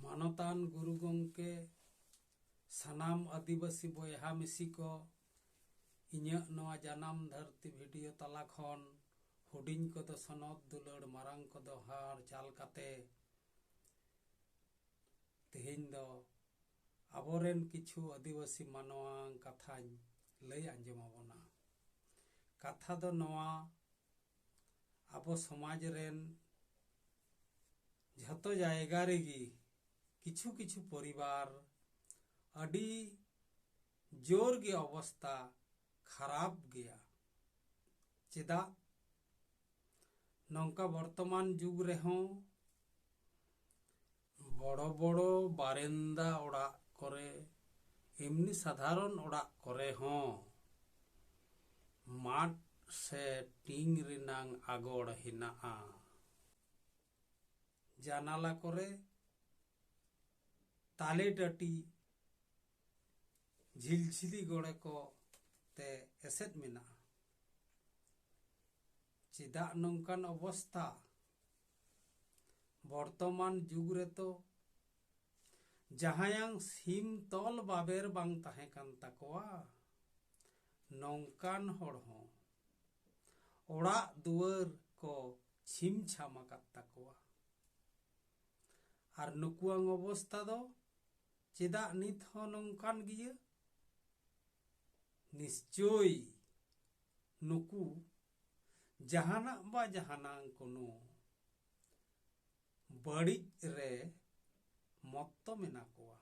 मानतान गुरु गंके सानाम आदिवासी बयहा मिसी को इᱧᱟᱹᱜ नवा जानाम धरती भिडियो तला खन हुडिंग को सनद दुलड़ मारांग को हार चाल काते तेहेñ दो आबोरेन किछु आदिवासी मानवा कथाñ लई आंजमाबोना। कथा दो नवा आबो समाज रेन झतो जायगा रेगी किछु किछु परिवार अडी जोर गे अवस्था खराब गया। चेदा नौका वर्तमान जुग रेहों बड़ो बड़ो बारेंदा ओड़ा करे एमनी साधारण ओड़ा करे हों माट से टिंग रिनांग आगोड़ हिनाआ जानाला करे ताले टाटी झिलझिली गोड़े को ते एसेट मिना। चेदा नौकान अवस्था वर्तमान जुग रे तो जहायां सीम तोल बाबेर बांग ताहे कान ताकोआ नौकान होड़ हों ओड़ा दुआर को छिम छामा कात ताकोआ आर नुकुआंग अवस्था दो चेदा नित हो नौकान गिया निश्चय नुकु जहाना बा जहाना कोनो बड़ी रे मत्तो मेना कोआ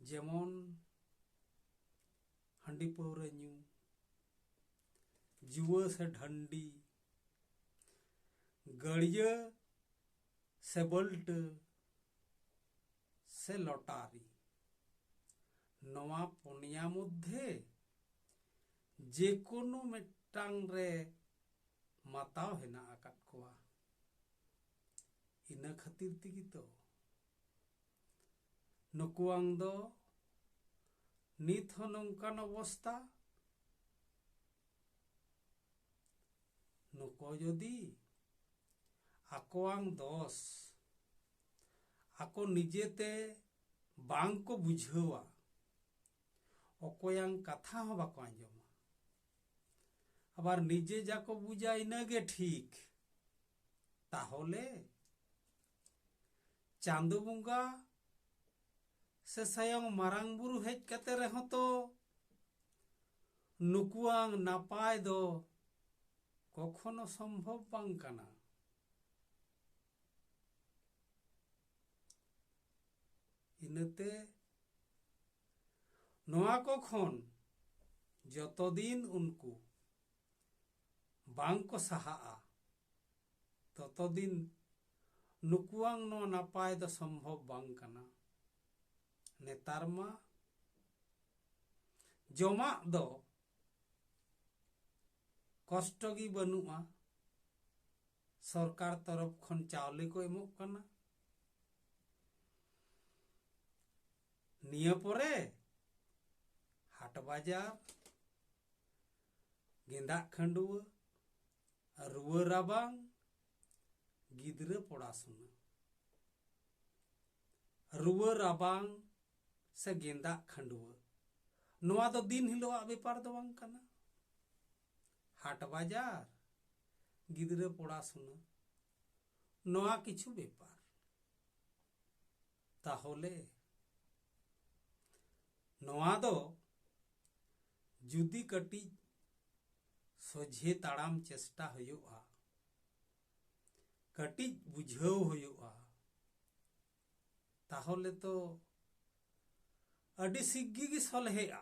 जेमन हंडी पौरे न्यू जुआ से ढंडी गड़िया से बल्ट से लटारी नवा पुनिया मध्य जे कोनो मिटांग रे माताव हेना आकात कोआ। इना खातिर तिगी तो नुकुआंग दो नित हो नौकान अवस्था नुको जदि आकोआंग दोस आको निजेते बांग को बुझावा ओकोयांग कथा हो बाको आंजमा आबार निजे जाको बुझा इनागे ठीक ताहले चांदो बुंगा से सायंग मारांग बुरु हेज कते रहो तो नुकुआंग नापाय दो कखनो संभव बांग काना। इनते नोआ को खन जतो दिन उनको बांग को सहाआ ततो दिन नुकुआंग नो नापाय दो संभव बांग काना। नेतार मा जमा दो कष्टगी बनुआ सरकार तरफ खन चावले को एमोग काना निया परे हाट बाजार गेंदा खंडुआ रुआ राबांग गिद्रे पड़ाशुना रुआ राबांग से गेंदा खंडुआ नोआ दो दिन हिलोआ बेपार दो बांग काना। हाट बाजार गिद्रे पड़ाशुना नोआ किछु बेपार ताहले नोआ दो जुदी कटी सोझे ताड़ाम चेष्टा हुयुआ कटी बुझाव हुयुआ ताहले तो अडी सिग्गी गी सलहेआ।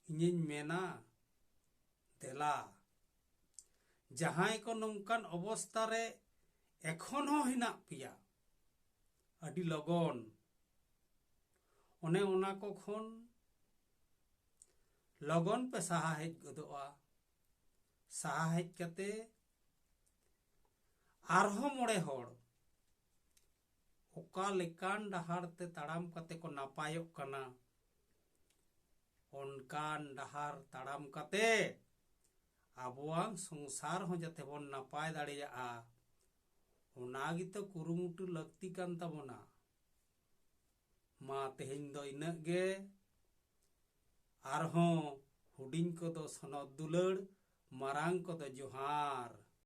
इᱧिᱧ मेना देला जहां को नौकान अवस्था रे एखोन हो हिना पिया अडी लगन ओने ओना को खन लगन पे सहा हेज गदोआ सहा हेज कते आरहो मोड़े होड़ ओका लेकान डहार ते ताड़ाम कते को नापायोक कना ओनकान डहार ताड़ाम कते आबोआं संसार हो जाते बन नापाय दाड़ियाआ ᱚᱱᱟ ᱜᱮᱛᱚ ᱠᱩᱨᱩᱢᱩᱴᱩ ᱞᱟᱹᱠᱛᱤ ᱠᱟᱱ ᱛᱟᱵᱚᱱᱟ। ᱢᱟ ᱛᱮᱦᱮᱧ ᱫᱚ ᱤᱱᱟᱹᱜ ᱜᱮ। ᱟᱨᱦᱚᱸ ᱦᱩᱰᱤᱧ ᱠᱚᱫᱚ ᱥᱚᱱᱚᱛ ᱫᱩᱞᱟᱹᱲ, ᱢᱟᱨᱟᱝ ᱠᱚᱫᱚ ᱡᱚᱦᱟᱨ।